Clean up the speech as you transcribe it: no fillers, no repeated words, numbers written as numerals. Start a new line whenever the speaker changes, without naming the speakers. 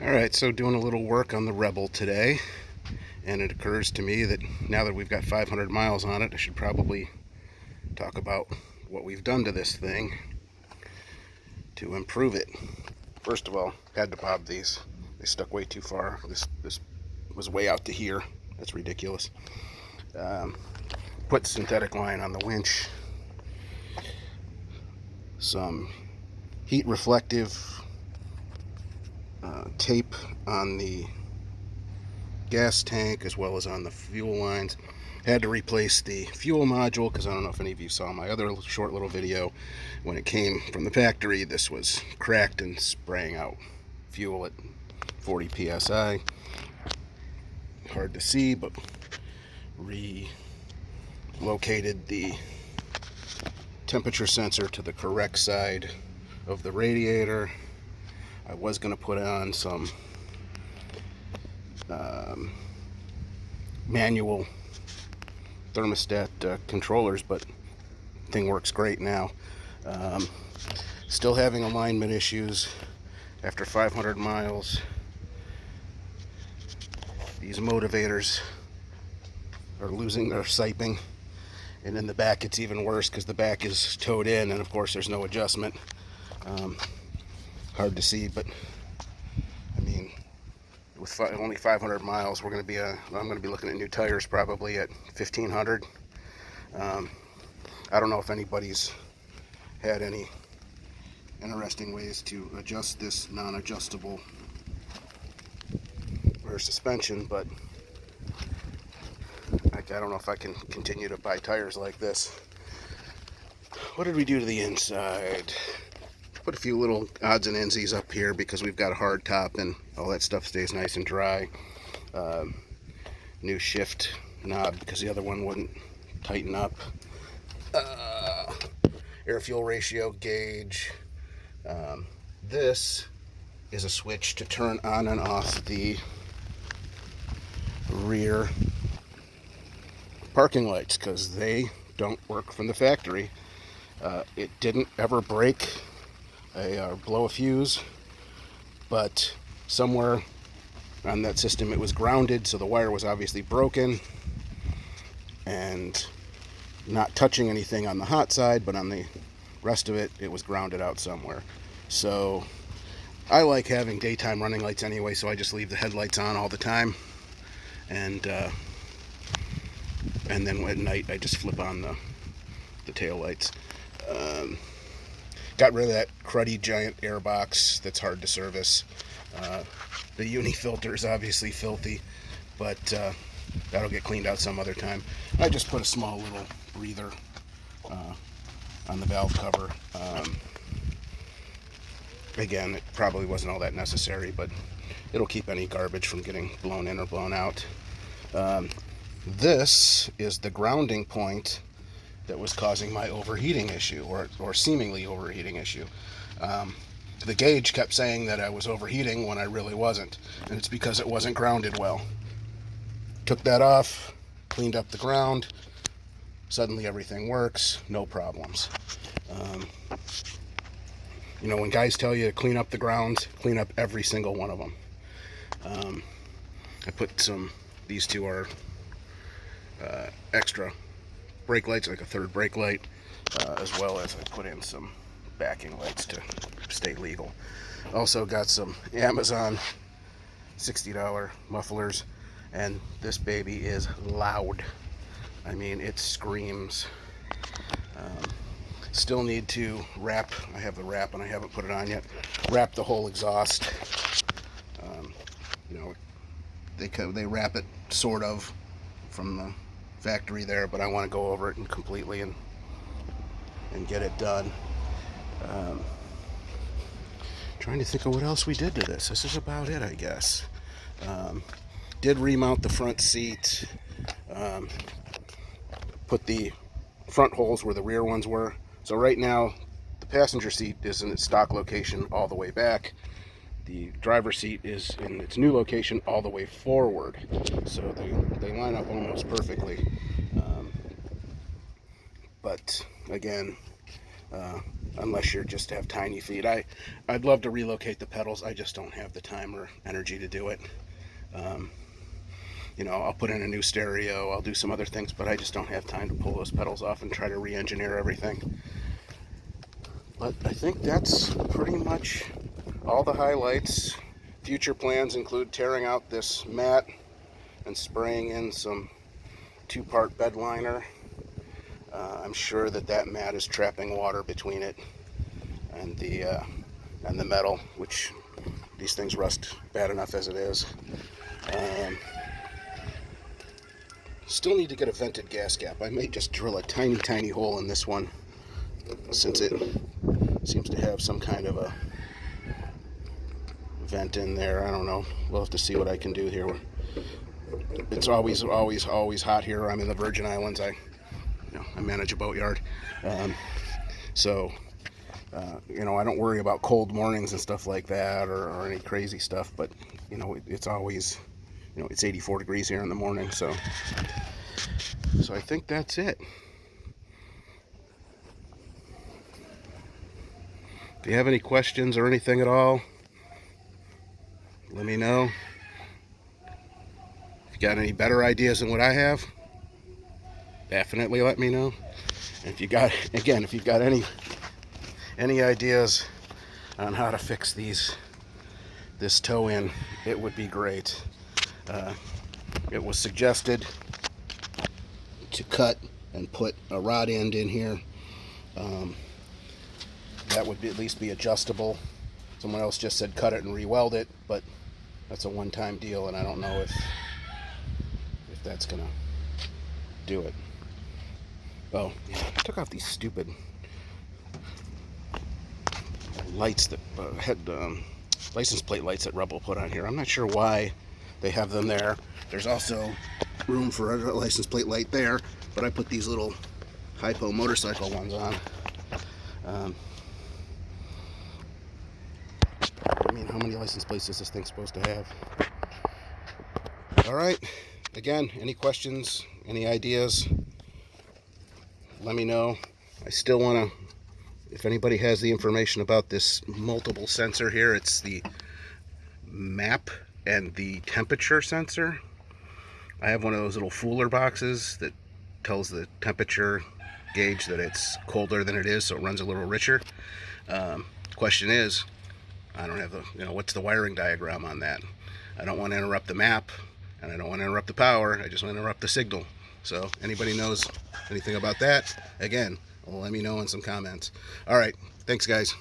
Alright, so doing a little work on the Rebel today, and it occurs to me that now that we've got 500 miles on it, I should probably talk about what we've done to this thing to improve it. First of all, had to bob these. They stuck way too far. This was way out to here. That's ridiculous. Put synthetic line on the winch. Some heat reflective tape on the gas tank as well as on the fuel lines. Had to replace the fuel module because I don't know if any of you saw my other short little video. When it came from the factory, this was cracked and spraying out fuel at 40 psi. Hard to see, but relocated the temperature sensor to the correct side of the radiator. I was going to put on some manual thermostat controllers, but the thing works great now. Still having alignment issues after 500 miles. These motivators are losing their siping, and in the back it's even worse because the back is towed in, and of course there's no adjustment. Hard to see, but I mean, with only 500 miles, I'm going to be looking at new tires probably at 1500. I don't know if anybody's had any interesting ways to adjust this non-adjustable rear suspension, but I don't know if I can continue to buy tires like this. What did we do to the inside? Put a few little odds and endsies up here because we've got a hard top and all that stuff stays nice and dry. New shift knob because the other one wouldn't tighten up. Air fuel ratio gauge. This is a switch to turn on and off the rear parking lights because they don't work from the factory. It didn't ever break or blow a fuse, but somewhere on that system it was grounded, so the wire was obviously broken and not touching anything on the hot side, but on the rest of it, it was grounded out somewhere. So I like having daytime running lights anyway, so I just leave the headlights on all the time, and then at night I just flip on the tail lights. Got rid of that cruddy giant air box that's hard to service. The uni filter is obviously filthy, but that'll get cleaned out some other time. I just put a small little breather on the valve cover. Again, it probably wasn't all that necessary, but it'll keep any garbage from getting blown in or blown out. This is the grounding point that was causing my overheating issue, or seemingly overheating issue. The gauge kept saying that I was overheating when I really wasn't, and it's because it wasn't grounded well. Took that off, cleaned up the ground, suddenly everything works, no problems. You know, when guys tell you to clean up the grounds, clean up every single one of them. I put these two are extra brake lights, like a third brake light, as well as I put in some backing lights to stay legal. Also got some Amazon $60 mufflers, and this baby is loud. I mean, it screams. Still need to wrap. I have the wrap and I haven't put it on yet. Wrap the whole exhaust. You know, they wrap it sort of from the factory there, but I want to go over it and completely and get it done. Trying to think of what else we did to this. This is about it, I guess. Did remount the front seat. Put the front holes where the rear ones were. So right now the passenger seat is in its stock location all the way back. The driver's seat is in its new location all the way forward. So they line up almost perfectly. But again, unless you just have tiny feet. I'd love to relocate the pedals. I just don't have the time or energy to do it. You know, I'll put in a new stereo, I'll do some other things, but I just don't have time to pull those pedals off and try to re-engineer everything. But I think that's pretty much all the highlights. Future plans include tearing out this mat and spraying in some 2-part bed liner. I'm sure that mat is trapping water between it and the metal, which these things rust bad enough as it is. Still need to get a vented gas cap. I may just drill a tiny hole in this one, since it seems to have some kind of a vent in there. I don't know. We'll have to see what I can do here. It's always hot here. I'm in the Virgin Islands. I manage a boatyard, so you know, I don't worry about cold mornings and stuff like that, or any crazy stuff. But you know, it's always, you know, it's 84 degrees here in the morning. So I think that's it. If you have any questions or anything at all, let me know. If you got any better ideas than what I have, definitely let me know. And if you got, again, if you've got any ideas on how to fix this toe in, it would be great. It was suggested to cut and put a rod end in here. That would at least be adjustable. Someone else just said cut it and re-weld it, but that's a one-time deal, and I don't know if that's gonna do it. Oh, yeah, I took off these stupid lights that had license plate lights that Rebel put on here. I'm not sure why they have them there. There's also room for a license plate light there, but I put these little hypo motorcycle ones on. I mean, how many license plates is this thing supposed to have? All right. Again, any questions, any ideas, let me know. I still want to, if anybody has the information about this multiple sensor here, it's the map and the temperature sensor. I have one of those little Fooler boxes that tells the temperature gauge that it's colder than it is, so it runs a little richer. Question is, I don't have the, you know, what's the wiring diagram on that? I don't want to interrupt the map, and I don't want to interrupt the power. I just want to interrupt the signal. So anybody knows anything about that, again, let me know in some comments. All right, thanks guys.